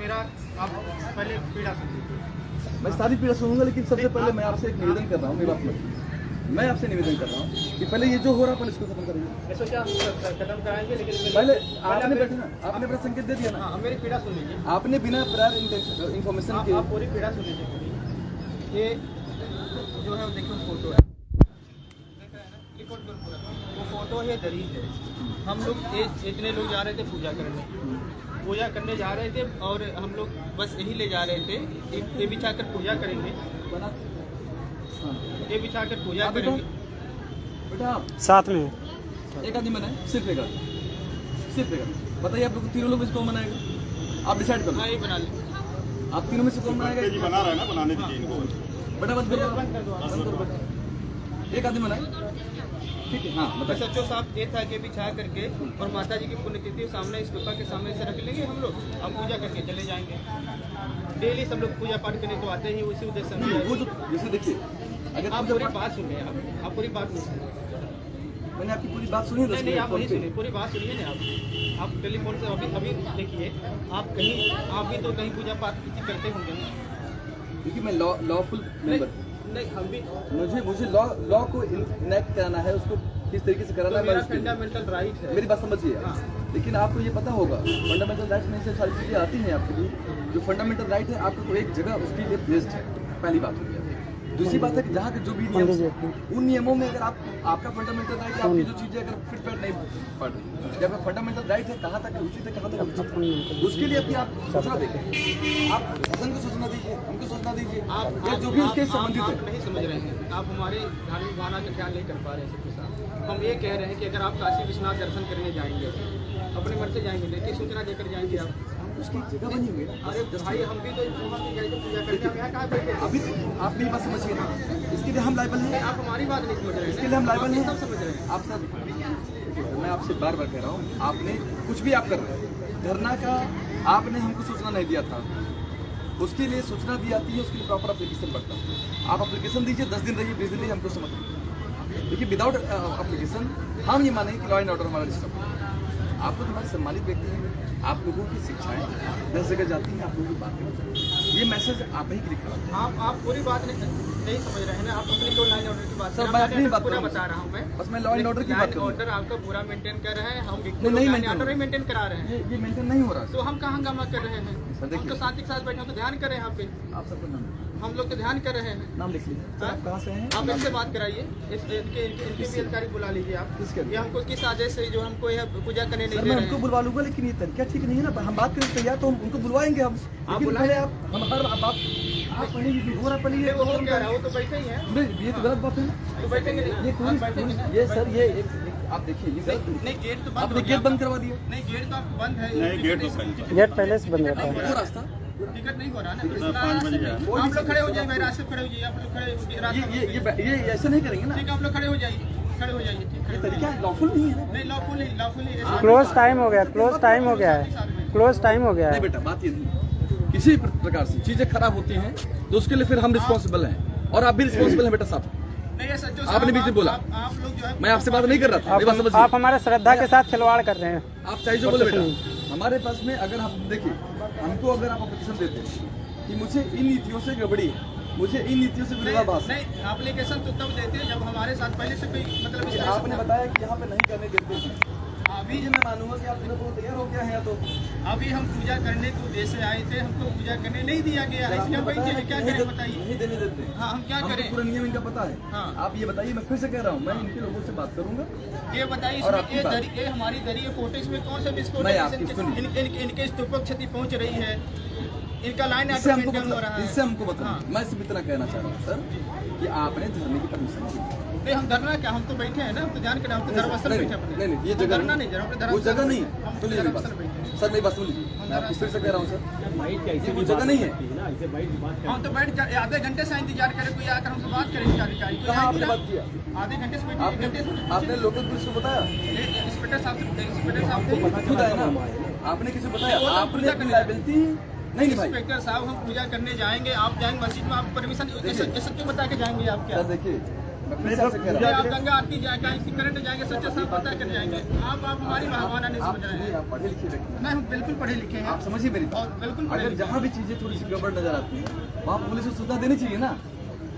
मेरा आप पहले पीड़ा सुन लीजिए। मैं सारी पीड़ा सुनूंगा, लेकिन सबसे पहले मैं आपसे एक निवेदन कर रहा हूँ, मेरी बात सुनिए। मैं आपसे निवेदन कर रहा हूँ कि पहले ये जो हो रहा है पहले इसको खत्म करेंगे। ऐसा क्या खत्म कराएंगे, लेकिन पहले आपने बैठना, आपने अपना संकेत दे दिया ना। हाँ, मेरी पीड़ा सुन लीजिए। आपने बिना प्रायर इन्फॉर्मेशन के आप पूरी पीड़ा सुन लीजिए पूरी। ये जो है देखो फोटो है, रिकॉर्ड करो पूरा। वो फोटो है दरीज है। हम लोग इतने लोग जा रहे थे पूजा करने जा रहे थे, और हम लोग बस यही ले जा रहे थे। ये बिछाकर पूजा करेंगे, ये बिछाकर पूजा करेंगे। बेटा साथ में एक आदमी बनाए, सिर्फ एक आदमी, बताइए आप लोग तीनों लोग में से कौन बनाएगा? आप डिसाइड करो। हाँ, ये बना ली। आप तीनों में से कौन बनाएगा? बना रहा है ना, बनाने दीजिए इनको। बेटा बस करो, एक आदमी बनाए, ठीक है। हाँ बताइए। सचो साहब ये था कि बिछा करके और माता जी की पुण्यतिथि सामने इस कृपा के सामने से रख लेंगे हम लोग। अब पूजा करके चले जाएंगे। डेली सब लोग पूजा पाठ करने तो आते ही, उसी उद्देश्य नहीं, वो जो जैसे देखिए, अगर आप पूरी बात सुनिए। आप पूरी बात नहीं सुनिए। मैंने आपकी पूरी बात सुनी है। नहीं, आप नहीं सुनिए, पूरी बात सुनिए ना। आप टेलीफोन से अभी देखिए, आप भी तो कहीं पूजा पाठ करते होंगे ना। देखिए मैं लॉफुल मेंबर, नहीं, हम भी मुझे लॉ को इनेक्ट कराना है, उसको किस तरीके से कराना है, मेरा फंडामेंटल राइट है। मेरी बात समझिए। लेकिन आपको ये पता होगा फंडामेंटल राइट में से सारी चीजें आती हैं आपके लिए। जो फंडामेंटल राइट है आपको एक जगह उसके लिए बेस्ड है, पहली बात हो गया। दूसरी बात है कि जहाँ के जो भी नियम, उन नियमों में अगर आपका फंडामेंटल राइट है, आपकी जो चीजें अगर फिट बैठ नहीं पड़ रही, जब फंडामेंटल राइट है कहाँ तक उचित है, कहाँ तक अनुचित है, उसके लिए अपनी आप सोचना देखें। आप शासन को सोचना दीजिए, हमको सोचना दीजिए, आप जो भी उसके संबंधित आप है। नहीं समझ रहे हैं। आप हमारे धार्मिक भावना का ख्याल नहीं कर पा रहे हैं सबके साथ। हम ये कह रहे हैं कि अगर आप काशी विश्वनाथ दर्शन करने जाएंगे, अपने मन से जाएंगे, लेकिन सूचना देकर जाएंगे आप। उसकी जगह बनी हुई है। अरे भाई, हम भी तो वहाँ पे गए थे पूजा करने, हम यहाँ कहाँ बैठे? अभी आप मेरी बात समझिए ना, इसके लिए हम लायबल हैं। आप हमारी बात नहीं समझ रहे हैं। इसके लिए हम लायबल हैं, सब समझ रहे हैं। आप सब। मैं आपसे बार बार कह रहा हूँ, आपने कुछ भी आप कर रहे हैं, धरना का आपने हमको सूचना नहीं दिया था, उसके लिए सूचना दी जाती है, उसके लिए प्रॉपर एप्लीकेशन पड़ता है। आप एप्लीकेशन दीजिए, 10 दिन रहिए, 20 दिन रहिए, हमको समझ लीजिए। देखिए विदाउट एप्लीकेशन हम ये मानेंगे कि लॉ एंड ऑर्डर हमारा डिस्टर्ब है। आप लोग हमारे सम्मानित व्यक्ति हैं, आप लोगों की शिक्षाएं 10 जगह जाती हैं, आप लोगों की बातें, ये मैसेज आप ही लिखा है। आप पूरी बात नहीं समझ रहे हैं ना। आप अपनी को लाइन ऑर्डर की बात सर, मैं अपनी बात पूरा बता रहा हूँ मैं। बस मैं लॉ एंड ऑर्डर की बात कर रहा हूँ। ऑर्डर आपका पूरा मेंटेन कर रहे हैं, हम नहीं ऑर्डर ही मेंटेन करा रहे हैं। ये मेंटेन नहीं हो रहा तो हम कहाँ हंगामा कर रहे हैं? सर हम देखिए, तो शांति के साथ बैठे हैं, तो ध्यान करें यहाँ पे। आप सबका नाम, हम लोग तो ध्यान कर रहे हैं। नाम लिख लीजिए। सर, आप कहाँ से हैं? आप इनसे बात कराइए, इनके भी अधिकारी बुला लीजिए आप। किसके? ये हमको किस आदेश से जो हमको यह पूजा करने नहीं सर दे मैं रहे उनको हैं? बुलवा लूंगा, लेकिन ये तरीका ठीक नहीं है ना। हम बात करें तैयार, तो हम उनको बुलवाएंगे हम। लेकिन बुलाएं। पहले आप हम हर आप पहले ये हो रहा, पहले ये वो हो क्या रहा है? वो तो बैठे ही हैं। नहीं, ये तो गलत बात है ना। तो बैठेंगे नहीं। ये हम बैठेंगे ना। ये सर ये आप देखिए, ये गलत नहीं, गेट तो बंद आपने हो गया। गेट बंद करवा दिया। नहीं, गेट तो आप बंद है। नहीं, गेट तो बंद है। गेट पहले से बंद रहता है। वो रास्ता टिकट नहीं हो रहा ना। 5 बजे गया। आप लोग खड़े हो जाइए भाई, रास्ते पे खड़े हो जाइए। आप लोग खड़े ये ऐसे नहीं करेंगे ना। ठीक है, आप लोग खड़े हो जाइए, खड़े हो जाइए। ठीक ये है, तरीका लॉफुल नहीं है ना। नहीं लॉफुल नहीं क्लोज टाइम हो गया, क्लोज टाइम हो गया है, क्लोज टाइम हो गया नहीं है। बेटा, बात ये नहीं। किसी भी प्रकार से चीजें खराब होती हैं तो उसके लिए फिर हम रिस्पॉन्सिबल हैं, और आप भी रिस्पॉन्सिबल हैं बेटा साहब। नहीं है सच्चो। आपने बीच में बोला, आप लोग जो है, मैं आपसे बात नहीं कर रहा था। मेरी बात समझिए। आप हमारे श्रद्धा के साथ खिलवाड़ कर रहे हैं। आप चाहिए जो बोले बेटा, हमारे पास में अगर हम देखिए, हमको अगर आप एप्लीकेशन देते हैं कि मुझे इन नीतियों से गड़बड़ी है, मुझे इन नीतियों से विरोधाभास है, नहीं एप्लीकेशन तो तब देते हैं जब हमारे साथ पहले से कोई मतलब इस तरह से आपने बताया कि यहाँ पे नहीं करने देते हैं, अभी मैं मानूंगा कि आप पूरा तैयार हो गया है। तो अभी हम पूजा करने के उद्देश्य से आए थे, हमको पूजा करने नहीं दिया गया है, इसलिए हम बैठे हैं। क्या करें बताइए? नहीं देने देते। हाँ, हम क्या करें? पूरा नियम इनका पता है। हाँ। आप ये बताइए, मैं फिर से कह रहा हूँ, मैं इनके लोगों से बात करूंगा। ये बताइए, और आपकी बात। ये हमारी दरी है फोटो, इसमें कौन सा विस्फोट मैं है? आपकी सुनिए। इनके स्तूपों क्षति पहुंच रही है, इनका लाइन इससे हमको मेंटेन हो रहा है। इससे हमको बता, हाँ। मैं सिर्फ इतना कहना चाह रहा हूँ सर कि आपने धरने की परमिशन दी। नहीं, हम धरना क्या, हम तो बैठे हैं ना, हम तो ध्यान करें, हम तो धर्मस्थल बैठे अपने। नहीं, ये जगह धरना नहीं, वो जगह नहीं है। हम सुनिए मेरी बात धर्मस्थल बैठे हैं। सर, मेरी बात सुन लीजिए। मैं आपको फिर से कह रहा हूँ सर, ये वो जगह नहीं है। हम तो बैठ आधे घंटे से इंतजार करें, कोई आकर हमसे बात करें। अधिकारी कहाँ आपने बात किया? आधे घंटे से आपने लोकल पुलिस को बताया? इंस्पेक्टर साहब खुद आए ना, आपने किसी को बताया? आपने अपनी लायबिलिटी नहीं भाई। इंस्पेक्टर साहब, हम पूजा करने जाएंगे, आप जाएंगे मस्जिद में, आप परमिशन ऐसा क्यों बता के जाएंगे? आप क्या सर देखिए, मैं फिर से आपसे कह ये रहा आप गंगा आरती जाएगा, इसी करंट जाएंगे, सच्चे साहब पता कर जाएंगे। आप हमारी भावना नहीं हूँ, आप समझ रहे सुनिए, हैं। आप पढ़े लिखे व्यक्ति हैं। नहीं, हम बिल्कुल पढ़े लिखे हैं आप समझिए मेरी और बात। बिल्कुल पढ़े अगर लिखे जहाँ भी चीजें थोड़ी सी गड़बड़ नजर आती है वहाँ पुलिस को सूचना देनी चाहिए ना,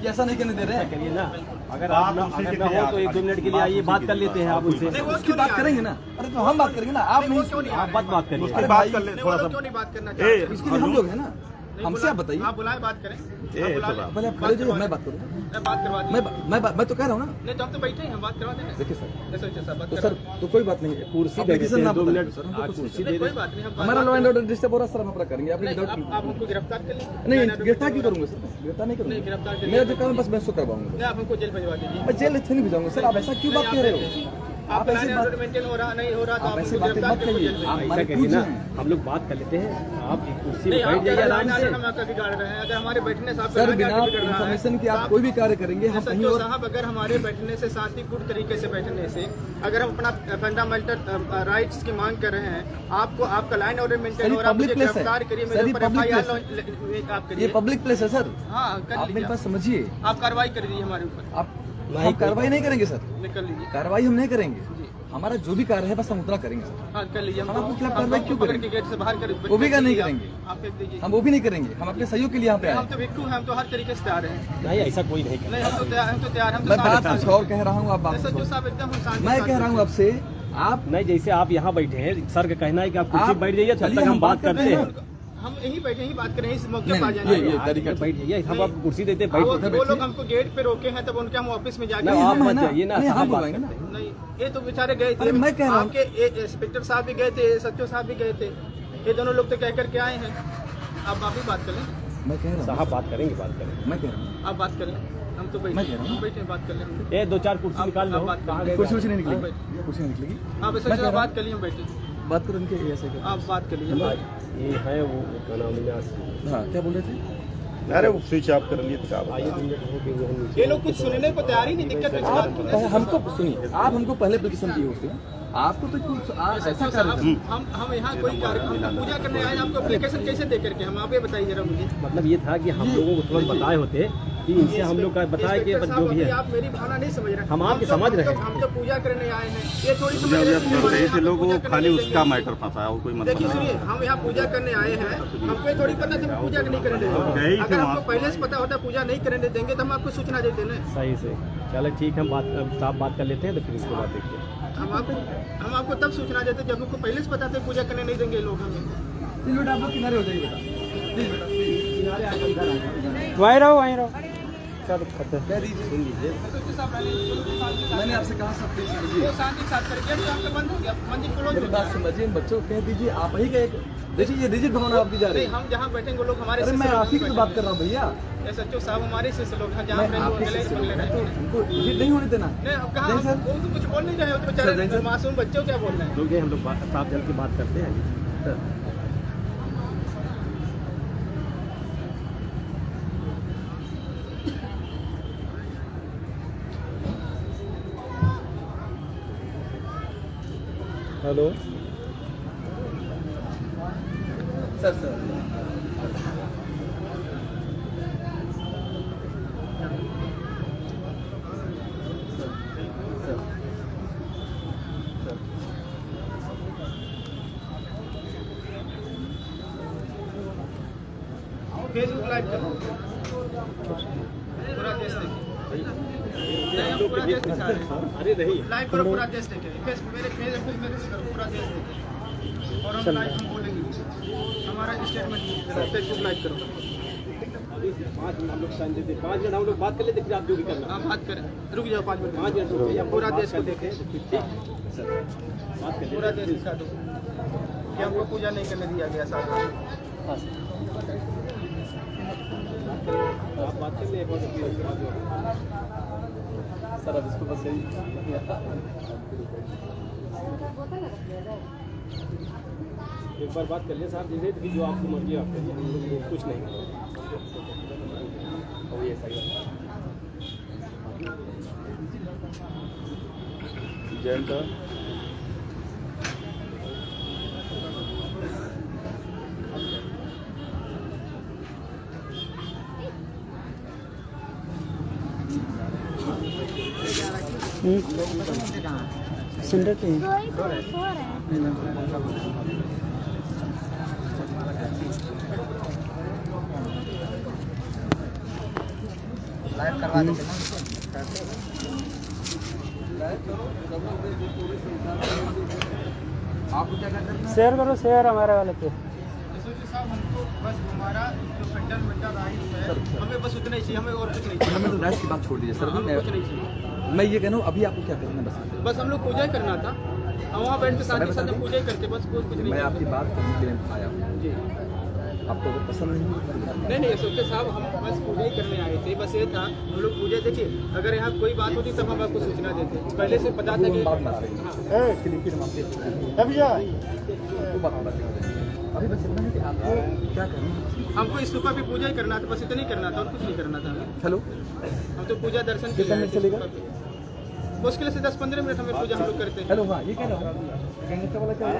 कि ऐसा नहीं करने दे रहे हैं। करिए ना, अगर आप ना हो तो 1-2 मिनट के लिए आइए, बात कर लेते हैं आप उनसे। नहीं, वो उसकी क्यों बात नहीं आ करेंगे ना, अरे तो हम बात करेंगे ना, आप नहीं, वो नहीं। क्यों नहीं आ आप रहे? बात करिए। अरे बात भाई, कर ले नहीं, थोड़ा वो सा। लोग क्यों नहीं बात करना चाहते? इसके लिए हम लोग हैं ना, नहीं, हमसे बुला- आप बताइए। आप बुलाए, बात करें। ए, आप बुला थोड़ा। लें। पहले आप बात खड़े जाइए, करवा मैं दें। बात करूँगा। मैं बात करवा दी। मैं तो कह रहा हूँ ना। नहीं तो हम तो बैठे हैं, हम बात करवा देंगे। देखिए सर, ऐसा अच्छा साहब बात तो करवा सर तो कोई बात नहीं है, कुर्सी आप दे location देते ना हैं, 2 बताइए मिनट सर, हमको कुछ कुर्सी नहीं, दे कोई दें। बात नहीं, हम हमारा लॉ एंड ऑर्डर डिस्टर्ब हो रहा है सर, हम अपना करेंगे, आप नहीं, डाउट आप हमको गिरफ्तार कर लीजिए। नहीं, मैंने गिरफ्तार क्यों करूंगा सर, गिरफ्तार नहीं नहीं, गिरफ्तार करूंगा। करिए। मेरा जो काम है बस मैं उसको करवाऊंगा। नहीं, आप हमको जेल भिजवा दीजिए। मैं जेल इतने नहीं भिजाऊंगा सर, आप ऐसा क्यों बात कह रहे हो? आप आप ऐसी लाइन बात, ऑर्डर मेंटेन हो रहा नहीं हो रहा तो आप आप ऐसी हमको बातें गिरफ्तार मत करके कहिए। जेल आप भेजिए। ऐसा हमारे करिए पूछ ना, हैं। हम लोग बात कर लेते हैं, आप कुर्सी नहीं, में आप बैठ जाइए आराम से। हम आपका बिगाड़ रहे हैं। अगर हमारे बैठने से आप सर लाइन बिना ऑर्डर बिगड़ रहा है, इन्फॉर्मेशन के तो आप कोई भी कार्य करेंगे, हम कहीं सच्चो और साहब, अगर हमारे बैठने से शांतिपूर्ण तरीके से बैठने से अगर हम अपना फंडामेंटल राइट्स की मांग कर रहे हैं, आपको आपका लाइन ऑर्डर मेंटेन सर, हो ये रहा है, public मुझे place है। गिरफ्तार करिए, सर, मेरे ये ऊपर public FIR place आप ये करिए। पब्लिक प्लेस है सर, हाँ, कर आप मेरी लीजिए। बात समझिए। आप कार्रवाई कर दीजिए हमारे ऊपर। आप हम कार्रवाई नहीं करेंगे सर, निकल लीजिए। कार्रवाई हम नहीं करेंगे, हमारा जो भी कार्य है बस हम उतना करेंगे सर। हाँ, कर लीजिए। हम आपके खिलाफ हम कार्रवाई हमको क्यों पकड़ करेंगे? के गेट से बाहर कर वो भी क्या नहीं आप- करेंगे? आप फेंक दीजिए। हम वो भी नहीं करेंगे, हम अपने सहयोग के लिए यहाँ पे हम आए। तो भिक्खू हैं, हम तो हर तरीके से तैयार हैं। नहीं, ऐसा कोई नहीं नहीं, हम तो तैयार, हम तो तैयार, हम तो मैं बात शांति कुछ से- और कह रहा हूँ, आप बात सच्चो सुनो। साहब एकदम हम शांति मैं से कह रहा हूँ बात आपसे, आप नहीं, जैसे आप यहाँ बैठे हैं, सर का कहना है कि आप कुर्सी आप- पर बैठ जाइए, तब चलिए, तक हम हम बात बात करते करते हैं हैं। हम यहीं बैठे, यहीं बात करें, इस मौके नहीं, पर आ नहीं, जाएंगे। ये आप तरीका बैठ जाइए, हम आप कुर्सी देते हैं, बैठ वो जाइए। वो लोग हमको गेट पे रोके हैं, तब उनके हम ऑफिस में जाके नहीं, आप हम है मत ना, जाइए ना, नहीं, साहब हम बात बुलाएंगे ना। करते हैं। नहीं, ये तो बेचारे गए थे। अरे मैं कह रहा हूँ- आपके इंस्पेक्टर साहब भी गए थे, सच्चो साहब भी गए थे, ये दोनों लोग तो कह करके आए हैं। आप ही बात कर लें, मैं कह रहा हूँ, साहब बात करेंगे, बात करेंगे। मैं कह रहा हूँ, आप बात कर लें, हम तो मैं कह रहा हूँ। बैठे बात कर लें। ए 2-4 कुर्सी आप- निकाल लो, आप बात कहाँ करें। गए? कुर्सी वुर्सी नहीं हाँ, निकलेगी, कुर्सी नहीं निकलेगी। आप मैं कह ऐसे रहा बात कर लिए, हम बैठे। बात करो उनके ऐसे कर। आप बात कर लीजिए। ये है वो क्या नाम है, हाँ, क्या बोल रहे थे? अरे वो स्विच ऑफ कर लिए तो क्या आइए 2 मिनट हो गए, हम नीचे। ये लोग कुछ सुनने को तैयार ही नहीं, दिक्कत है इस बात की। हमको सुनिए, आप हमको पहले एप्लीकेशन दिए होते हैं, आपको तो कुछ आप ऐसा सच्चो कर साहब, रहे हैं। हम यहाँ कोई कार्य, हम तो पूजा करने आए, आपको एप्लीकेशन कैसे दे करके, हम आप ये बताइए जरा मुझे। मतलब ये था कि हम लोगों को तुरंत बताए होते कि इनसे हम लोग का बताया कि इंस्पेक्टर जो भी साहब, है। आप मेरी भावना नहीं समझ रहे। हम आपकी तो- समझ रहे हैं। हम तो पूजा करने आए हैं, ये थोड़ी समझ जब रहे जब हैं कि रहे थे हम लोग, पूजा वो करने खाली नहीं उसका देंगे। मैटर फंसा है और कोई देखिए मतलब सुनिए, हम यहाँ पूजा करने आए हैं, हमको ये थोड़ी पता था कि पूजा नहीं करने गए ही देंगे। थे अगर वहाँ। हमको पहले से पता होता पूजा नहीं करने देंगे तो हम आपको सूचना देते ना। सही से चलो ठीक है, हम बात साहब बात कर लेते हैं, तो फिर इसके बाद देखते हैं। हम आपको तब सूचना देते जब हमको पहले से पता था पूजा करने नहीं देंगे लोग हमें। प्लीज बेटा, आप लोग किनारे हो जाइए बेटा, प्लीज बेटा, किनारे आ जाइए। वहीं रहो, वहीं रहो। कह दीजिए, सच्चो साहब, पहले मैंने आपसे कहा सब प्लीज समझिए, वो शांति के साथ करके तो आपका बंद हो गया, मंदिर क्लोज मेरी हो बात गया। समझिए, इन बच्चों को कह दीजिए, आप ही का एक देखिए, ये रिजिड भावना आपकी जा रही नहीं, है। हम जहाँ बैठेंगे वो लोग हमारे अरे से मैं लोग आप ही की बैठे तो बात कर रहा हूँ भैया, हैं। ये सच्चो साहब हमारे से लोग हैं, जहाँ मैं बैठे आपके बंगले से बंगले मैं तो रहते हैं। उनको रिजिड नहीं होने देना। नहीं, अब कहाँ नहीं, सर। वो तो कुछ बोल नहीं रहे हो, तो सर, नहीं, बेचारे सर। मासूम बच्चों क्या बोल रहे हैं। लोग हम लोग साफ जल के बात करते हैं। हेलो सर फेसबुक लाइव करो, पूरा देश देखे। नहीं, हम पूरा देश दिखा रहे हैं। अरे नहीं, लाइव करो, पूरा देश देखे। मेरे फेसबुक में करो, पूरा देश देखे। और हम लाइव हम बोलेंगे, हमारा स्टेटमेंट फेसबुक लाइव करो। अभी 5 मिनट हम लोग टाइम देते हैं, 5 मिनट हम लोग बात कर लेते, फिर आप जो भी करना। आप बात करें, रुक जाओ 5 मिनट। 5 मिनट रुक जाइए, हम पूरा बात देश कर को लेते देखें, हैं, तो फिर ठीक सर बात कर पूरा लेते देश दिखा दो कि हमको पूजा नहीं करने दिया गया साथ। हैं। आप बात कर ले, एक बार फिर उसके बाद सर, अब इसको बस यही एक बार बात कर ले साहब, जैसे तो जो आपको मर्जी आप करिए, हम लोग कुछ नहीं और ये सही है। जैन का सेंटर पे ही। करवा देते ना। आपको क्या करना है? शेयर करो, शेयर हमारे वाले पे। साहब हमको बस हमारा जो फंडामेंटल राइट्स है हमें बस उतना ही चाहिए, हमें और कुछ नहीं चाहिए। फंडामेंटल राइट्स की बात छोड़ दीजिए सर। हमें कुछ नहीं चाहिए, मैं ये कह रहा हूँ अभी आपको क्या करना है बस। बस हम लोग पूजा करना था, हम वहाँ बैठ के शांति के साथ पूजा करते, बस कुछ नहीं। मैं आपकी बात करने के लिए आया हूँ। जी आपको अगर पसंद नहीं नहीं सोचे साहब, हम बस पूजा ही करने आए थे। बस ये था हम लोग पूजा, देखिए अगर यहाँ कोई बात होती तब हम आपको सूचना देते, पहले से पता था कि बात बना रहे हैं इसके लिए फिर हम अभी बस इतना है कि आपको क्या करना है। हमको इस्तूफा पे पूजा ही करना था, बस इतना ही करना था और कुछ नहीं करना था हमें। हेलो, हम तो पूजा दर्शन के लिए आए थे इस्तूफा पे। मुश्किल से 10-15 मिनट हमें पूजा हम लोग करते हैं। हेलो, हाँ ये कह रहा हूँ गंगेश्वर वाला क्या है?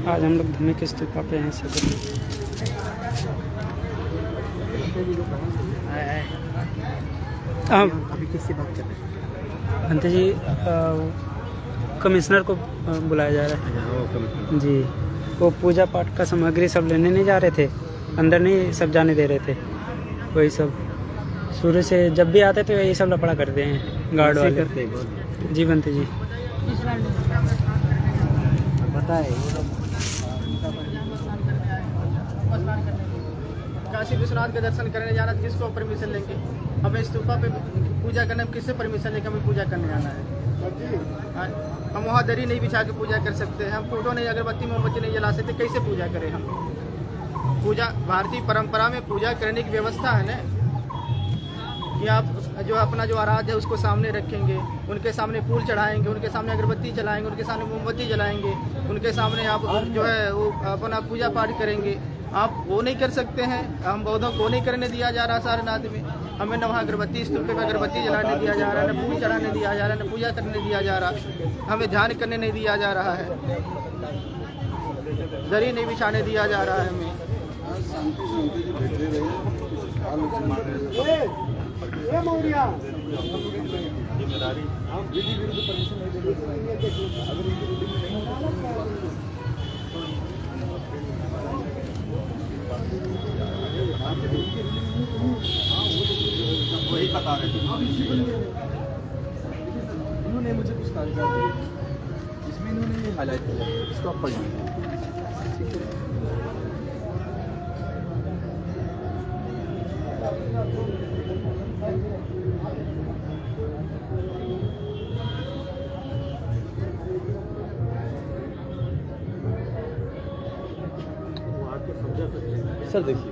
आज हम लोग धूमे के स्तूपा पे हैं सब। अभी किससे बात कर रहे हैं? अंते जी कमिश्नर को बुलाया जा रहा है जी। वो पूजा पाठ का सामग्री सब लेने नहीं जा रहे थे, अंदर नहीं सब जाने दे रहे थे। वही सब शुरू से जब भी आते थे यही सब लफड़ा करते हैं गार्ड वाले करते जी। बनते जी काशी विश्वनाथ के दर्शन करने जाना, किसको परमिशन लेंगे? हमें स्तूपा पे पूजा करने में किससे परमिशन लेके हमें पूजा करने जाना है? हम वहाँ दरी नहीं बिछा के पूजा कर सकते हैं, हम फोटो नहीं, अगरबत्ती मोमबत्ती नहीं जला सकते, कैसे पूजा करें हम? पूजा भारतीय परंपरा में पूजा करने की व्यवस्था है ना, कि आप जो अपना जो आराध्य है उसको सामने रखेंगे, उनके सामने फूल चढ़ाएंगे, उनके सामने अगरबत्ती जलाएंगे, उनके सामने मोमबत्ती जलाएंगे, उनके सामने आप जो है वो अपना पूजा पाठ करेंगे। आप वो नहीं कर सकते हैं, हम बौद्धों को नहीं करने दिया जा रहा सारनाथ में। हमें न वहाँ अगरबत्ती स्तूप पे अगरबत्ती जलाने दिया जा रहा है, न फूल चढ़ाने दिया जा रहा है, न पूजा करने दिया जा रहा, हमें ध्यान करने नहीं दिया जा रहा है, दरी नहीं बिछाने दिया जा रहा है हमें। वही बता रहे थे इन्होंने मुझे कुछ कागजात दिए, इसमें इन्होंने ये हाईलाइट किया, इसको आप पढ़िए। सर देखिए,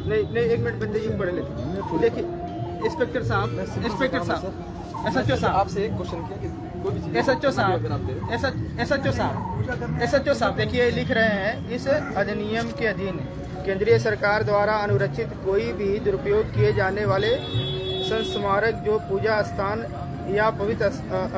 नहीं एक मिनट बंदे जी पढ़ लेते। देखिए इंस्पेक्टर साहब, इंस्पेक्टर साहब, एसएचओ साहब, आपसे एक क्वेश्चन किया कि कोई भी एसएचओ साहब, एसएचओ साहब देखिए लिख रहे हैं, इस अधिनियम के अधीन केंद्रीय सरकार द्वारा अनुरक्षित कोई भी दुरुपयोग किए जाने वाले संस्मारक जो पूजा स्थान यह पवित्र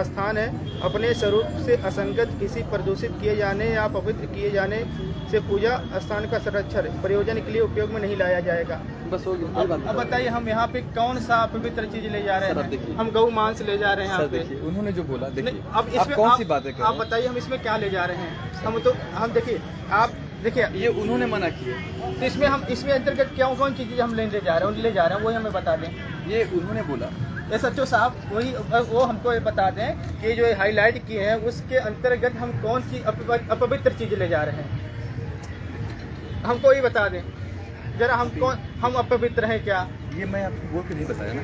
स्थान है। अपने स्वरूप से असंगत, किसी प्रदूषित किए जाने या पवित्र किए जाने से पूजा स्थान का संरक्षण प्रयोजन के लिए उपयोग में नहीं लाया जाएगा। बस हो गया। अब बताइए हम यहाँ पे कौन सा पवित्र चीज ले जा रहे हैं? हम गौ मांस ले जा रहे हैं यहाँ पे। उन्होंने जो बोला, देखिए अब इसमें कौन सी बातें कर आप बताइए हम इसमें क्या ले जा रहे हैं? हम देखिए, आप देखिए ये उन्होंने मना किया, तो इसमें हम इसमें अंतर्गत क्या कौन सी चीज़ हम ले जा रहे हैं वही हमें बता दें। ये उन्होंने बोला। SHO साहब वो हमको ये बता दें कि जो हाईलाइट किए हैं उसके अंतर्गत हम कौन सी अपवित्र चीज़ ले जा रहे हैं, हमको ये बता दें जरा। हम अपवित्र हैं क्या? ये मैं आपको बोल के नहीं बताया ना,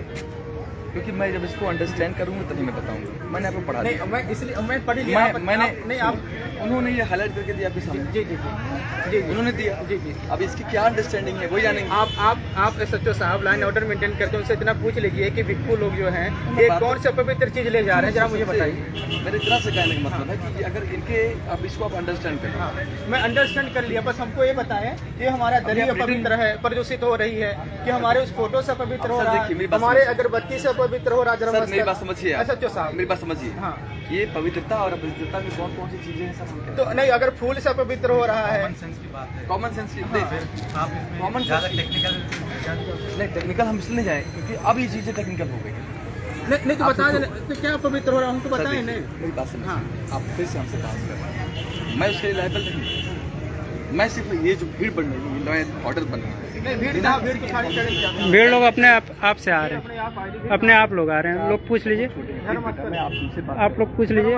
क्योंकि मैं जब इसको अंडरस्टैंड करूंगा तभी मैं बताऊंगा। मैंने आपको पढ़ा दिया। नहीं, मैं इसलिए मैं पढ़ लिया। मैंने उन्होंने ये हाईलाइट करके दिया आपके सामने। जी उन्होंने दिया। जी। अब इसकी क्या अंडरस्टैंडिंग है वही जानेंगे। आप SHO साहब लाइन ऑर्डर मेंटेन करते हैं, उनसे इतना पूछ लीजिए कि भिक्खू लोग जो हैं ये कौन सा पवित्र चीज ले जा रहे हैं, जरा मुझे बताइए। मेरे तरफ से कहने का मतलब है कि अगर इनके आप इसको आप अंडरस्टैंड करें। मैं अंडरस्टैंड कर लिया, बस हमको ये बताएं कि हमारा दरी अपवित्र है, प्रदूषित हो रही है, कि हमारे उस फोटो से पवित्र हो रहा है, हमारे अगरबत्ती से पवित्र हो रहा है। मेरी बात समझिए, SHO साहब मेरी बात समझिए। हाँ, ये पवित्रता और अपवित्रता में कौन कौन सी चीजें हैं सर? तो नहीं, अगर फूल से पवित्र हो रहा है, कॉमन सेंस की कॉमन सेंस नहीं, टेक्निकल हम इसलिए जाए क्योंकि अब ये चीजें टेक्निकल हो गई। नहीं तो बता दें तो क्या पवित्र हो रहा है हमको बताएं। नहीं, मेरी बात समझिए। आप फिर से हमसे बात कर रहे हैं, मैं उसके लिए लायबल नहीं। मैं सिर्फ ये जो भीड़ बन रही है, ऑर्डर बन रहा है। भीड़ लोग अपने आप से आ रहे हैं, अपने आप लोग आ रहे हैं। लोग पूछ लीजिए, आप लोग पूछ लीजिए,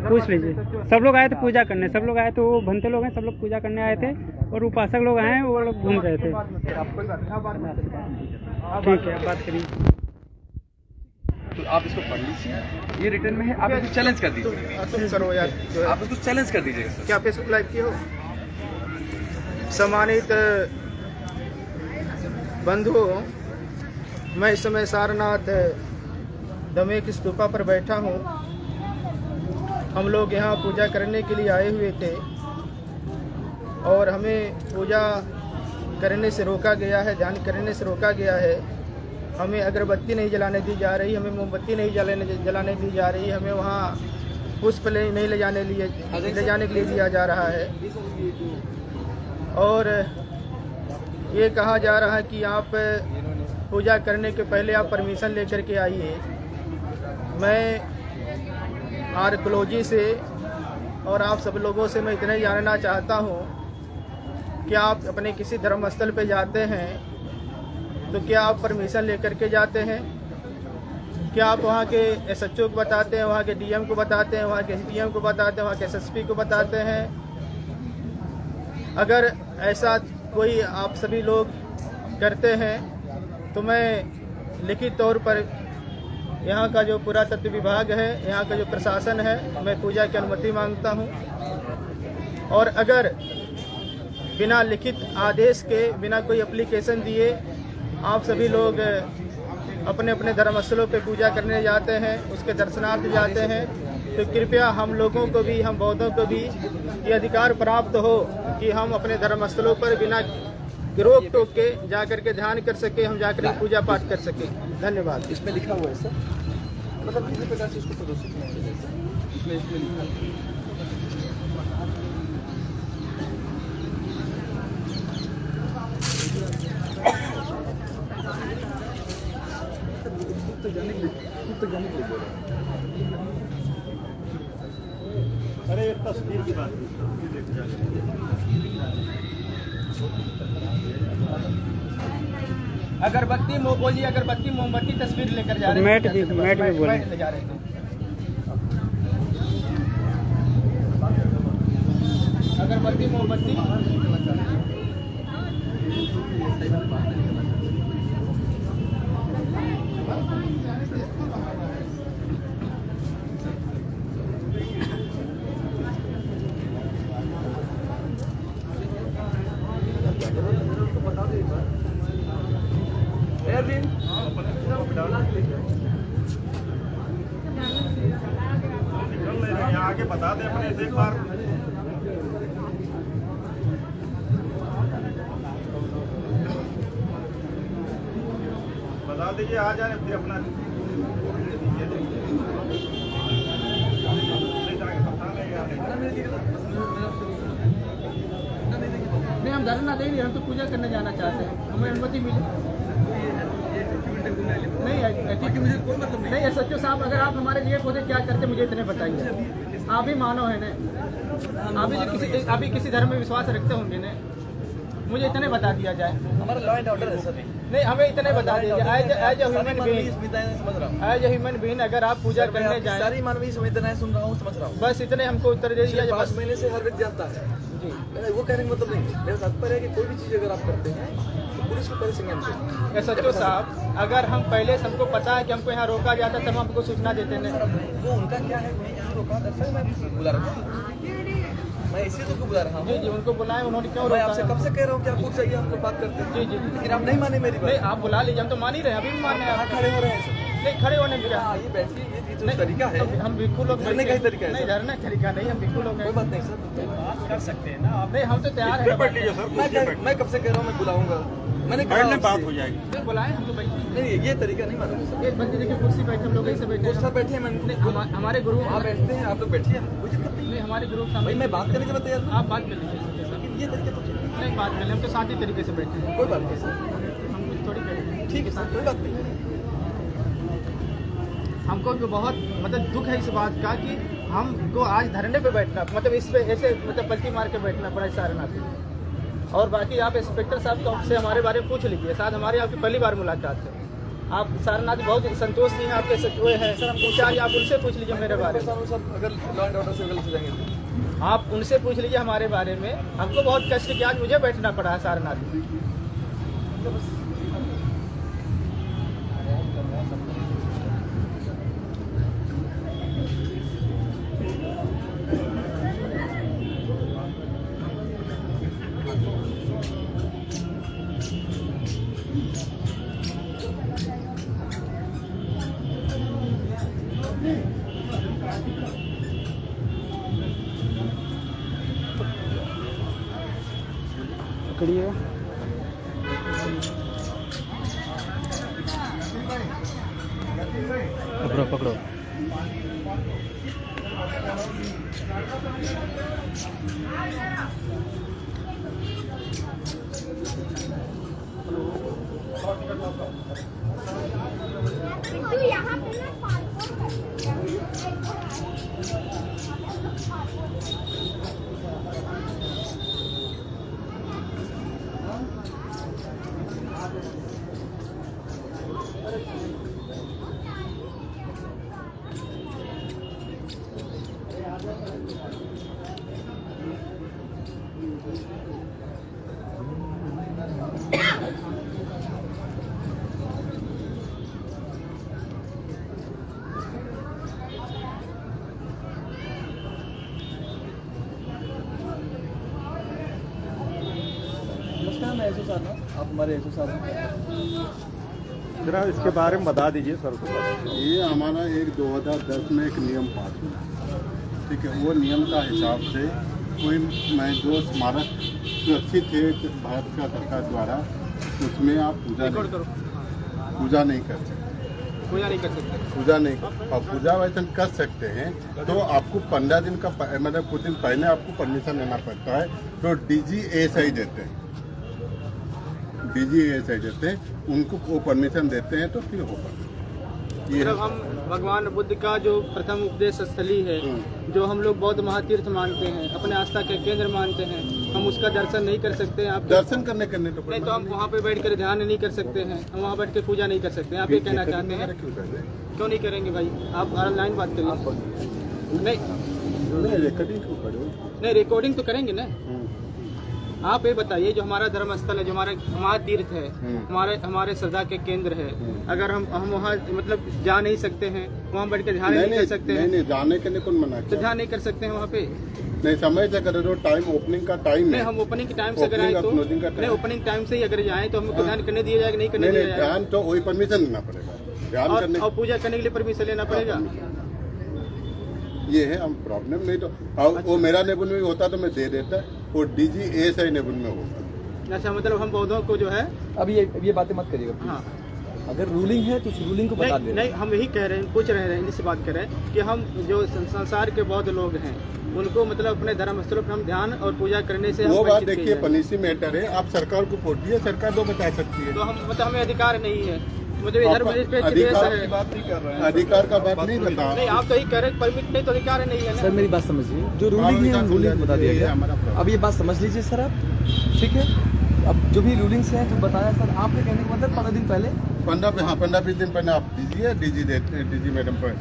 पूछ लीजिए। सब लोग आए थे पूजा करने, सब लोग आए थे, वो भंते लोग हैं, सब लोग पूजा करने आए थे, और उपासक लोग आए हैं, वो लोग घूम रहे थे। ठीक है, आप बात करिए। तो आप इसको पढ़ लीजिए, ये रिटर्न में है। आप इसको चैलेंज कर दीजिए। करो यार, आप इसको चैलेंज कर दीजिएगा सर। क्या फेसबुक लाइव की हो? सम्मानित बंधुओं, मैं इस समय सारनाथ दमेक स्तूपा पर बैठा हूँ। हम लोग यहाँ पूजा करने के लिए आए हुए थे और हमें पूजा करने से रोका गया है, ध्यान करने से रोका गया है। हमें अगरबत्ती नहीं जलाने दी जा रही, हमें मोमबत्ती नहीं जलाने दी जा रही, हमें वहाँ पुष्प नहीं ले जाने के लिए दिया जा रहा है। और ये कहा जा रहा है कि आप पूजा करने के पहले आप परमिशन लेकर के आइए। मैं आर्कोलॉजी से और आप सब लोगों से मैं इतना ही जानना चाहता हूँ कि आप अपने किसी धर्मस्थल पे जाते हैं तो क्या आप परमिशन लेकर के जाते हैं? क्या आप वहाँ के SHO को बताते हैं, वहाँ के DM को बताते हैं, वहाँ के SDM को बताते हैं, वहाँ के SSP को बताते हैं? अगर ऐसा कोई आप सभी लोग करते हैं तो मैं लिखित तौर पर यहाँ का जो पुरातत्व विभाग है, यहाँ का जो प्रशासन है, मैं पूजा की अनुमति मांगता हूँ। और अगर बिना लिखित आदेश के, बिना कोई एप्लीकेशन दिए आप सभी लोग अपने अपने धर्मस्थलों पे पूजा करने जाते हैं, उसके दर्शनार्थ जाते हैं, तो कृपया हम लोगों को भी, हम बौद्धों को भी ये अधिकार प्राप्त हो कि हम अपने धर्मस्थलों पर बिना रोक टोक के जाकर के ध्यान कर सके, हम जाकर के पूजा पाठ कर सके। धन्यवाद। इसमें लिखा हुआ है सर, मतलब किसी प्रकार से इसको प्रदर्शित नहीं किया जाए। इसमें लिखा है। अरे एक तस्वीर की बात अगरबत्ती बोलिए, अगरबत्ती मोमबत्ती तस्वीर लेकर जा रहे हैं। मैट भी बोले ले जा रहे थे। अगरबत्ती मोमबत्ती आगे बता दे अपने एक बार। बता दीजिए, आ जाए फिर अपना हम धरना नहीं रहे, हम तो पूजा करने जाना चाहते हैं, हमें अनुमति मिली नहीं। मुझे कोई मतलब नहीं है सच्चो साहब, अगर आप हमारे लिए खुद क्या करते मुझे इतने बताइए। आप भी मानो है ना, आप भी किसी धर्म में विश्वास रखते होंगे ना, मुझे इतने बता दिया जाए। हमारा लॉ एंड ऑर्डर है सर, नहीं हमें इतने बता दीजिए एज ए ह्यूमन बीइंग, समझ रहा हूँ, एज ए ह्यूमन बीइंग अगर आप पूजा करने जाए, सारी मानवीय संवेदनाएं सुन रहा हूँ, समझ रहा हूँ, बस इतने हमको उत्तर दे दीजिए। 5 महीने से हर व्यक्ति जानता है जी, वो कहने का मतलब नहीं। मेरा तात्पर्य है कि कोई भी चीज़ अगर आप करते हैं तो पुलिस को पहले संज्ञान दो। ये सच्चो साहब, अगर हम पहले से हमको पता है कि हमको यहाँ रोका जाता तब हमको सूचना देते हैं। वो उनका क्या है, मैं यहाँ रोका, दरअसल मैं बुला रहा हूँ, मैं इसी को बुला रहा जी हूँ। जी, उनको बुलाएं, उन्होंने क्यों मैं रोका आपसे है? कब से कह रहा हूँ कि आपको चाहिए, हम लोग बात करते हैं। जी जी, लेकिन आप नहीं माने मेरी नहीं बात। आप बुला लीजिए, हम तो मान ही रहे हैं, अभी भी मान रहे हैं आप आप। खड़े हो रहे हैं नहीं खड़े होने में क्या, ये बैठिए, ये तो नहीं, तरीका है। हम बिल्कुल लोग धरने का ही तरीका है नहीं, सर। धरने का तरीका नहीं, हम बिल्कुल लोग कोई बात नहीं सर, बात कर सकते हैं ना आप। नहीं, हम तो तैयार हैं। बैठ लीजिए सर, मैं कब से कह रहा हूँ मैं बुलाऊंगा, मैंने कहा बैठने बात आपसे। हो जाएगी। नहीं, बुलाएं, हम तो बैठे नहीं ये तरीका नहीं मालूम। एक बंदे देखिए कुर्सी बैठे, हम लोग ऐसे बैठे दोस्त साहब बैठे हैं, नहीं, मैं हमारे गुरु वहाँ बैठते हैं, आप लोग बैठिए, कोई दिक्कत नहीं। नहीं, हमारे गुरु भाई मैं बात करने के लिए तैयार हूँ, आप बात कर लीजिए सच्चो साहब। लेकिन ये तरीका तो ठीक नहीं बात कर ले, हम तो साथी तरीके से बैठे हैं, है। कोई बात नहीं सर, हम कुछ थोड़ी करेंगे। ठीक है सर, कोई बात नहीं। हमको जो बहुत मतलब दुख है इस बात का कि हमको आज धरने पे बैठना, मतलब इस पे ऐसे मतलब पलटी मार के बैठना पड़ा सारनाथ में। और बाकी आप इंस्पेक्टर साहब को से हमारे बारे में पूछ लीजिए, शायद हमारे आपकी पहली बार मुलाकात है। आप सारनाथ बहुत संतोष नहीं है आपके वो है सर, हम इंचार्ज, आप उनसे पूछ लीजिए मेरे बारे में। सब अगर लॉ एंड ऑर्डर से गलत हो जाएंगे आप उनसे पूछ लीजिए हमारे बारे में। हमको बहुत कष्ट किया, आज मुझे बैठना पड़ा है सारनाथ में। पकड़िए। पकड़ो पकड़ो। पिंटू यहाँ पे ना पासपोर्ट नमस्कार, मैं एसओ साहब हूँ, आप हमारे एसओ साहब हैं। जरा इसके बारे में बता दीजिए सर को। ये हमारा एक 2010 में एक नियम पास हुआ, ठीक है। वो नियम का हिसाब से कोई मैं जो स्मारक सुरक्षित है भारत का सरकार द्वारा, उसमें आप रिकॉर्ड करो, पूजा नहीं कर सकते, पूजा नहीं कर सकते। पूजा नहीं। और पूजा वैसे कर सकते हैं तो आपको 15 दिन का मतलब कुछ दिन पहले आपको परमिशन लेना पड़ता है, तो DGSI देते हैं, DGSI देते हैं, उनको वो परमिशन देते हैं तो फिर होगा। ये मतलब हम भगवान बुद्ध का जो प्रथम उपदेश स्थली है, जो हम लोग बौद्ध महातीर्थ मानते हैं, अपने आस्था के केंद्र मानते हैं, हम उसका दर्शन नहीं कर सकते हैं। आप दर्शन करने तो नहीं तो हम वहाँ पे बैठ कर ध्यान नहीं कर सकते हैं, हम वहाँ बैठ के पूजा नहीं कर सकते हैं। आप ये कहना चाहते हैं? क्यों कर रहे हैं? क्यों नहीं करेंगे भाई, आप ऑनलाइन बात करिए। नहीं रिकॉर्डिंग क्यों करो? नहीं, रिकॉर्डिंग तो करेंगे ना। आप ये बताइए, जो हमारा धर्म स्थल है, जो हमारा महातीर्थ है, हमारे श्रद्धा के केंद्र है, अगर हम वहाँ मतलब जा नहीं सकते हैं, वहाँ बैठ के ध्यान नहीं कर सकते हैं, नहीं जाने के लिए कौन मना तो किया? ध्यान नहीं कर सकते हैं वहाँ पे। नहीं समय से करो, जो टाइम ओपनिंग का टाइम नहीं, है। हम ओपनिंग के टाइम से अगर आए तो क्लोजिंग का टाइम। नहीं, ओपनिंग टाइम से ही अगर जाए तो हमको ध्यान करने दिया जाएगा, नहीं करने नहीं दिया जाएगा। ध्यान तो वही परमिशन लेना पड़ेगा, ध्यान करने और पूजा करने के लिए परमिशन लेना पड़ेगा। ये है हम प्रॉब्लम। नहीं तो और वो मेरा नेबुल में होता तो मैं दे देता, वो DGSI नेबुल में होगा। अच्छा, मतलब हम बौद्धों को जो है, अब ये बातें मत करिएगा please। हाँ अगर रूलिंग है तो उस रूलिंग को बता नहीं, देना। नहीं हम यही कह रहे हैं, पूछ रहे हैं, इनसे बात कर रहे हैं कि हम जो संसार के बौद्ध लोग हैं, उनको मतलब अपने धर्म स्थलों पर हम ध्यान और पूजा करने से हम वो बात वंचित किए देखिए जाएंगे। पॉलिसी मैटर है, आप सरकार को वोट दिए, सरकार तो बता सकती है। तो हम मतलब हमें अधिकार नहीं है, मतलब इधर निरपेक्ष देश अधिकार है। की बात नहीं कर रहे हैं, अधिकार का बात नहीं बता। नहीं, आप तो ही कह रहे हैं परमिट नहीं तो अधिकार नहीं है ना। सर मेरी बात समझिए, जो रूलिंग है रूलिंग बता दिया गया। हमारा प्रॉब्लम। अब ये बात समझ लीजिए सर आप, ठीक है। अब जो भी रूलिंग्स हैं जो बताया सर, आपके कहने का मतलब 15 दिन पहले 15-20 दिन पहले आप दीजिए, डीजी मैडम पर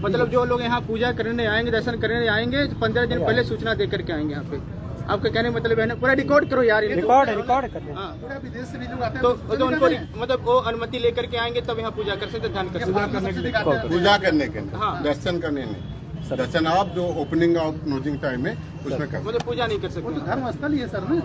मतलब जो लोग यहाँ पूजा करने आएंगे, दर्शन करने आएंगे, तो 15 दिन पहले सूचना दे करके आएंगे यहाँ पे। आपका कहने का मतलब है ना, पूरा रिकॉर्ड करो यार। रिकॉर्ड कर दे। हाँ, पूरा विदेश से भी लोग आते हैं, तो उनको मतलब वो अनुमति लेकर के आएंगे तब यहाँ पूजा कर सकते, ध्यान कर सकते। पूजा करने के लिए, हाँ। दर्शन करने नहीं। दर्शन आप जो ओपनिंग और क्लोजिंग टाइम है उसमें कर। मतलब पूजा नहीं कर सकते। धर्म स्थल ही है सर ना।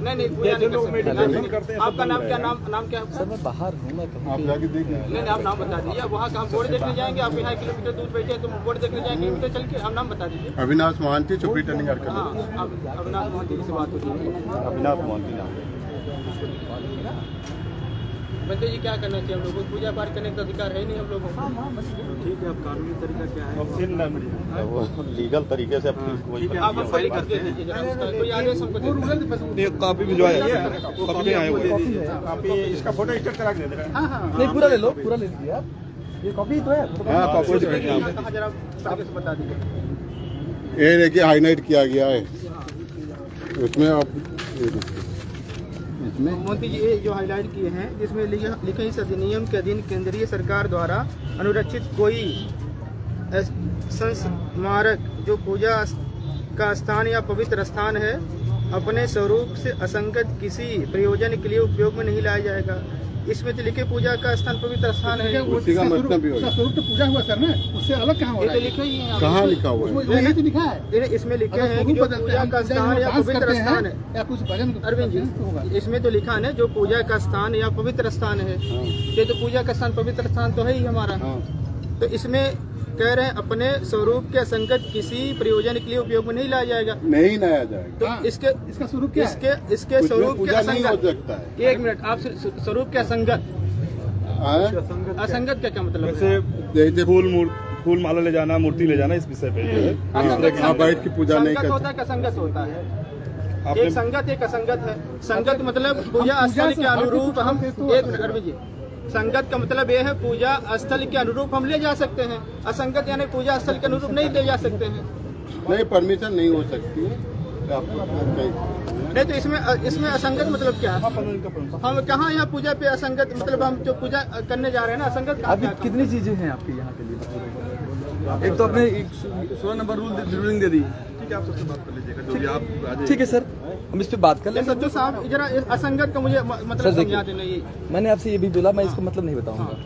नहीं पूजा नहीं कर सकते। आपका नाम क्या, नाम क्या है? सर मैं बाहर हूँ, मैं कहूँ आप जाके देखिए। नहीं आप नाम बता दीजिए। वहाँ का हम बोर्ड देखने जाएंगे, आप यहाँ किलोमीटर दूर बैठे हैं तो बोर्ड देखने जाएंगे, तो चल के आप नाम बता दीजिए। अविनाश मोहंती, चुप्पी टर्निंग हाँ, अब अविनाश मोहंती से बात होती है। अविनाश मोहंती नाम। बंदे जी क्या करना चाहिए हम लोगों को? पूजा पाठ करने का अधिकार है नहीं हम लोगों को। ठीक है, अब कानूनी तरीका क्या है? अब फिर वो लीगल तरीके से अपनी कोई आप फाइल करके दीजिए जरा, उसका कोई आदेश हमको दे दीजिए। एक कॉपी भिजवाया, कॉपी नहीं आया हुआ है। कॉपी इसका फोटो स्टेट करा के दे रहे हैं। नहीं पूरा ले लो, पूरा ले लीजिए आप। ये कॉपी तो है। हाँ, कॉपी तो है। कहाँ जरा आगे से बता दीजिए। ये देखिए हाईलाइट किया गया है उसमें। आप इसमें मोदी जी ये जो हाईलाइट किए हैं, जिसमें लिखे इस अधिनियम के अधीन केंद्रीय सरकार द्वारा अनुरक्षित कोई स्मारक जो पूजा का स्थान या पवित्र स्थान है, अपने स्वरूप से असंगत किसी प्रयोजन के लिए उपयोग में नहीं लाया जाएगा। इसमें तो लिखे पूजा का स्थान पवित्र स्थान है, उसी का मतलब भी होगा। स्वरूप तो पूजा हुआ सर ना, उससे अलग कहाँ हो ये रहा तो है? लिखे ही है। कहाँ लिखा हुआ है? यही तो लिखा है। इसमें लिखे अगर हैं कि स्वरूप जो बदलते पूजा हैं, का पूजा स्थान में या डांस पवित्र करते हैं, स्थान है। या कुछ भजन अरविंद तो होगा। जी, इसमें तो लिखा है ना जो पूजा का स्थान या पवित्र स्थान है। ये तो पूजा का स्थान पवित्र स्थान तो है ही हमारा। तो इसमें कह रहे हैं अपने स्वरूप के असंगत किसी प्रयोजन के लिए उपयोग में नहीं लाया जाएगा। नहीं लाया जाएगा। तो हाँ, इसके इसका स्वरूप क्या है? इसके उसमें स्वरूप के पूजा नहीं हो असंगत। सकता है। एक मिनट, आप स्वरूप के असंगत, हाँ? असंगत का क्या मतलब है? जैसे फूल माला ले जाना, मूर्ति ले जाना, इस विषय पे जो है। हाँ, बैठ की पूजा नहीं संगत कर होता है कि असंगत होता है? आपने- एक संगत एक असंगत है। संगत मतलब पूजा स्थल के अनुरूप हम, एक मिनट अरविंद जी, संगत का मतलब ये है पूजा स्थल के अनुरूप हम ले जा सकते हैं। असंगत यानी पूजा स्थल के अनुरूप नहीं ले जा सकते हैं। नहीं, परमिशन नहीं हो सकती है। आपको नहीं तो इसमें असंगत मतलब क्या है? हम कहाँ यहाँ पूजा पे असंगत मतलब हम जो पूजा करने जा रहे हैं ना, असंगत कहाँ अभी क्या? कितनी चीजें हैं आपके यहाँ के लिए? एक तो आपने 16 नंबर रूलिंग दे दी। ठीक है, आप सबसे बात कर लीजिएगा जो भी आप। ठीक है सर, हम इस पे बात कर लेंगे। सज्जू साहब जरा असंगत का मुझे मतलब सर, देखिए। समझा देना ये। मैंने आपसे ये भी बोला, मैं इसका मतलब नहीं बताऊंगा,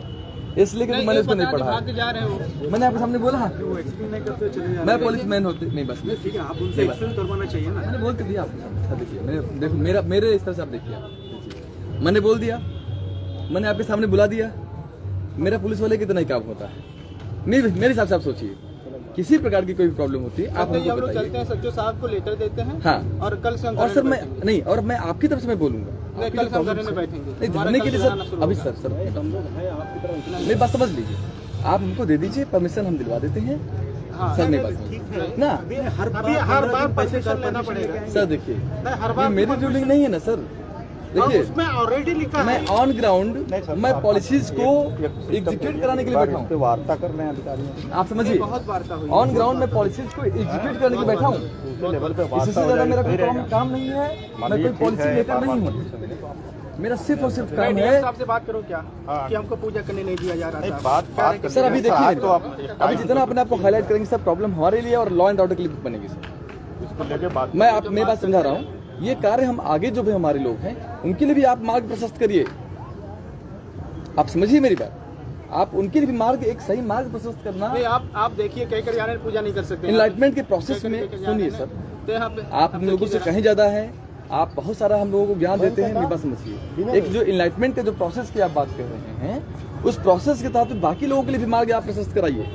इसलिए कि मैंने इसको नहीं पढ़ा भाग है। जा रहे हो। मैंने आपके सामने बोला, मैं पुलिस मैन होते नहीं, बस ठीक है, आप उनसे एक्सप्लेन करवाना चाहिए ना। मैंने बोल के दिया आपको। देखिए मैंने, देखो मेरे इस तरह से आप देखिए, मैंने बोल दिया, मैंने आपके सामने बुला दिया। मेरा पुलिस वाले कितना ही काम होता है, मेरे हिसाब से आप सोचिए, किसी प्रकार की कोई प्रॉब्लम होती है आप तो ये हमको हम लोग चलते बताइए। हैं, सज्जू साहब को लेटर देते हैं। हाँ, और कल से हम और सर धरने मैं में बैठेंगे। नहीं, और मैं आपकी तरफ से मैं बोलूंगा। नहीं, कल से हम धरने में बैठेंगे। नहीं, हमारा धरने कल के लिए से जाना सर, शुरू अभी होगा। सर मेरी बात समझ लीजिए, आप हमको दे दीजिए परमिशन, हम दिलवा देते हैं। हाँ, सर नहीं, मेरी नहीं, ठीक बात है। ना हर बार परमिशन लेना पड़ेगा। सर, देखिए हर ये बार मेरी रूलिंग नहीं है ना सर। देखिए उसमें ऑलरेडी लिखा मैं है। ऑन ग्राउंड मैं पॉलिसीज को एग्जीक्यूट कराने के लिए बैठा हूँ। वार्ता कर रहे हैं अधिकारियों आप समझिए, बहुत वार्ता हुई। ऑन ग्राउंड में पॉलिसीज को एग्जीक्यूट करने के लिए बैठा हूँ। लेवल पे इससे ज्यादा मेरा कोई काम नहीं है, मैं कोई पॉलिसी मेकर नहीं हूँ। मेरा सिर्फ और सिर्फ काम है। आपसे बात करो क्या कि हमको पूजा करने नहीं दिया जा रहा था। बात सर अभी देखिए, तो आप अभी जितना अपने आप को हाईलाइट करेंगे सब प्रॉब्लम हमारे लिए और लॉ एंड ऑर्डर के लिए बनेगी सर। इसको लेके बात मेरी बात समझा रहा हूँ। ये कार्य हम आगे जो भी हमारे लोग हैं उनके लिए भी आप मार्ग प्रशस्त करिए। आप समझिए मेरी बात, आप उनके लिए भी मार्ग, एक सही मार्ग प्रशस्त करना। नहीं, आप देखिए कहीं कर जाने पूजा नहीं कर सकते। इनलाइटमेंट के प्रोसेस में सुनिए सर, तो यहाँ पे आप हम लोगों से कहीं ज्यादा है, आप बहुत सारा हम लोगों को ज्ञान देते हैं। मेरी बात समझिए, एक जो इनलाइटमेंट का जो प्रोसेस की आप बात कर रहे हैं, उस प्रोसेस के तहत बाकी लोगों के लिए भी मार्ग आप प्रशस्त कराइए।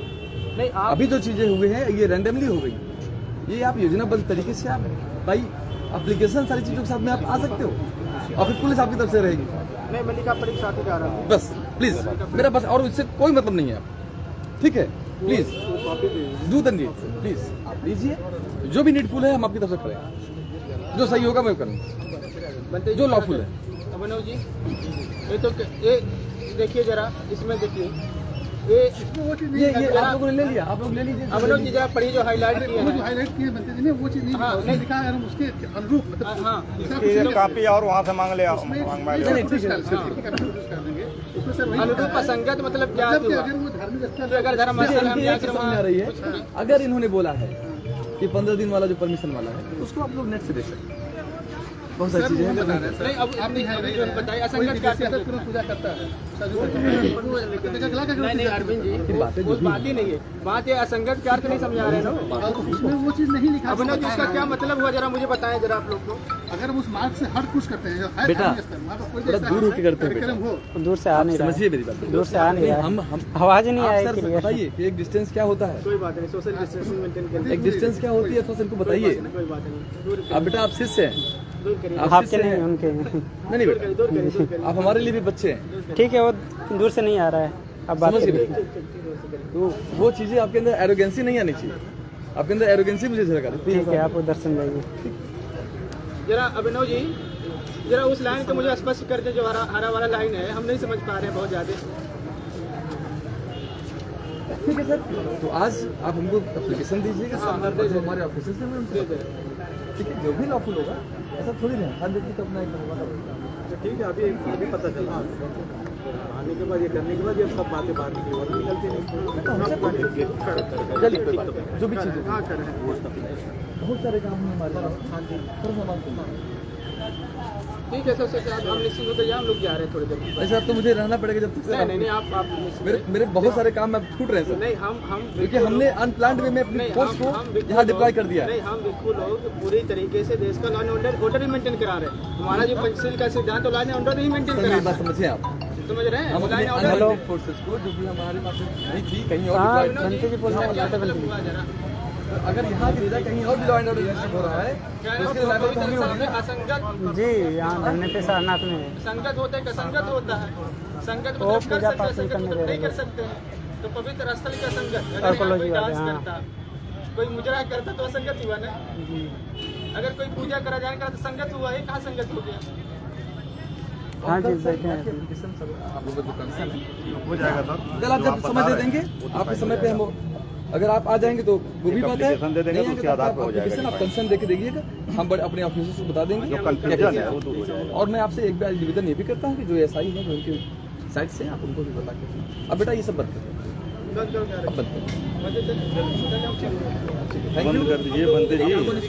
नहीं, आप अभी जो चीजें हुई हैं ये रैंडमली हो गई। ये आप योजनाबद्ध तरीके से आप भाई एप्लीकेशन सारी चीजों के साथ में आप आ सकते हो, और फिर पुलिस आपकी तरफ से रहेगी। नहीं, मैं लिखा पढ़ी साथ ही जा रहा हूँ। बस प्लीज, मेरा बस और इससे कोई मतलब नहीं है। ठीक है, please. Do the needful please, आप लीजिए, जो भी नीडफुल है हम आपकी तरफ से करेंगे, जो सही होगा मैं करूँगा, जो लॉफुल है। अभिनव जी, ये तो ये देखिए जरा, इसमें देखिए ये वो चीज नहीं ये आप लोगों ने ले लिया, आप लोग ले लीजिए। अभिनव जी जरा पढ़िए जो हाईलाइट किए वो जो हैं। हाईलाइट किए बनते थे वो चीज नहीं हाँ, उसमें लिखा है, हम उसके अनुरूप मतलब हाँ इसकी कॉपी और वहाँ से मांग ले उसमें कोशिश कर देंगे उसमें सर वही अनुरूप असंगत मतलब क्या मतलब कि हुआ? अगर वो धार्मिक स्थल कि अगर धर्म स्थल हम एक चीज समझ आ रही है, अगर इन्होंने बोला है कि 15 दिन वाला जो परमिशन वाला है उसको आप लोग नेट से देख सकते हैं, बहुत सारी चीजें हैं। नहीं, अब आप नहीं अभी है जो बताइए असंगत क्या है? पूजा करता है नहीं नहीं अरविंद जी, वो बात ही नहीं है, बात ये असंगत क्या अर्थ नहीं समझा रहे हैं ना। उसमें वो चीज नहीं लिखा अभिनव जी, इसका क्या मतलब हुआ जरा मुझे बताएं जरा आप लोग को। अगर हम उस मार्ग से हट कुछ करते हैं जो है बेटा, धार्मिक स्थल, वहाँ पर कोई भी थोड़ा ऐसा दूर होके करते हैं कार्यक्रम हो दूर से आ नहीं रहा समझिए मेरी बात, दूर से आ नहीं रहा है। हम आवाज ही नहीं आप आई सर क्लियर। बताइए कि एक डिस्टेंस क्या होता है, कोई बात नहीं, सोशल डिस्टेंसिंग मेंटेन करिए, एक डिस्टेंस क्या होती है तो इनको बताइए। कोई बात नहीं, दूर आप बेटा आप शिष्य हैं, दूर करिए, आप आपके शिष्य नहीं हैं। उनके नहीं बेटा, दूर करिए, दूर करिए। आप हमारे लिए भी बच्चे हैं, ठीक है, वो दूर से नहीं आ रहा है। अब बात समझ करिए। गए? तो वो चीजें आपके अंदर एरोगेंसी नहीं आनी चाहिए, आपके अंदर एरोगेंसी मुझे झलका देती ठीक है, आप उधर समझाइए। जरा अभिनव जी, जरा उस लाइन को मुझे स्पष्ट कर दे, जो हरा वाला लाइन है, हम नहीं समझ पा रहे हैं बहुत ज्यादा। ठीक है सर, तो आज आप हमको एप्लीकेशन दीजिएगा, जो हमारे ऑफिस से मैं उनसे ठीक है, जो भी लॉफुल होगा ऐसा थोड़ी नहीं हर व्यक्ति तो अपना एक होगा। ठीक है, अभी पता चला आने के बाद, ये करने के बाद ये सब बातें बाहर निकली और निकलती नहीं। चलिए कोई बात नहीं, जो भी चीज़ें बहुत सारे काम हैं हमारे पास। ठीक है सर, हम निश्चिंत होकर हम लोग जा रहे हैं थोड़ी देर। ऐसा तो मुझे रहना पड़ेगा जब तक नहीं नहीं, आप मेरे बहुत सारे काम अब छूट रहे हैं सर, नहीं, हम क्योंकि हमने अनप्लान्ड वे में अपनी फोर्स को यहाँ डिप्लॉय कर दिया है। नहीं, हम बिल्कुल लोग पूरी तरीके से देश का law and order he maintain करा रहे हैं। हमारा जो पंचशील का सिद्धांत law and order he maintain sir करा मेरी रहा बात समझिए आप, है, समझ रहे हैं? हम लॉ अपने एंड ऑर्डर अनअलाउड फोर्सेस को जो भी हमारे पास नहीं थी कहीं और हाँ, deploy बनते जी बोल रहे हैं, क्या लाते मतलब बनते। हुआ जरा? अगर यहाँ की जगह कहीं और भी लॉ एंड ऑर्डर हो रहा है तो इसके liable तो हम ही होंगे ना। असंगत जी, यहाँ धरने पे सारनाथ में है। संगत होता है, असंगत होता है। संगत वो मतलब कर पूजा सकते पाठ हैं, नहीं संगत करने मतलब दे नहीं कर रहे सकते हैं। तो पवित्र स्थल का संगत, अगर आर्कोलॉजी यहाँ कोई वाले, डांस हाँ। करता, कोई मुजरा करता तो असंगत हुआ ना। अगर कोई पूजा करा जाने का तो संगत हुआ, ये कहाँ संगत हो गया? हाँ जी, बैठे हैं। एप्लीकेशन सब आप लोगों का कंसर्न है, हो जाएगा सर। कल आप जब समय दे देंगे आपके समय पे हम, अगर आप आ जाएंगे तो वो भी एक बात है, application दे देंगे नहीं तो आएंगे उसके आधार पे हो जाएगा application आप कंसर्न देके देखिएगा, हम बड़े अपने ऑफिसर्स को बता देंगे। जो confusion है वो दूर हो जाएगा। और मैं आपसे एक बार निवेदन ये भी करता हूँ कि जो एसआई है जो उनके साइड से आप उनको भी बता के, अब बेटा ये सब बंद करो, अब बंद करो, थैंक बंद यू। कर दीजिए, बनते जी।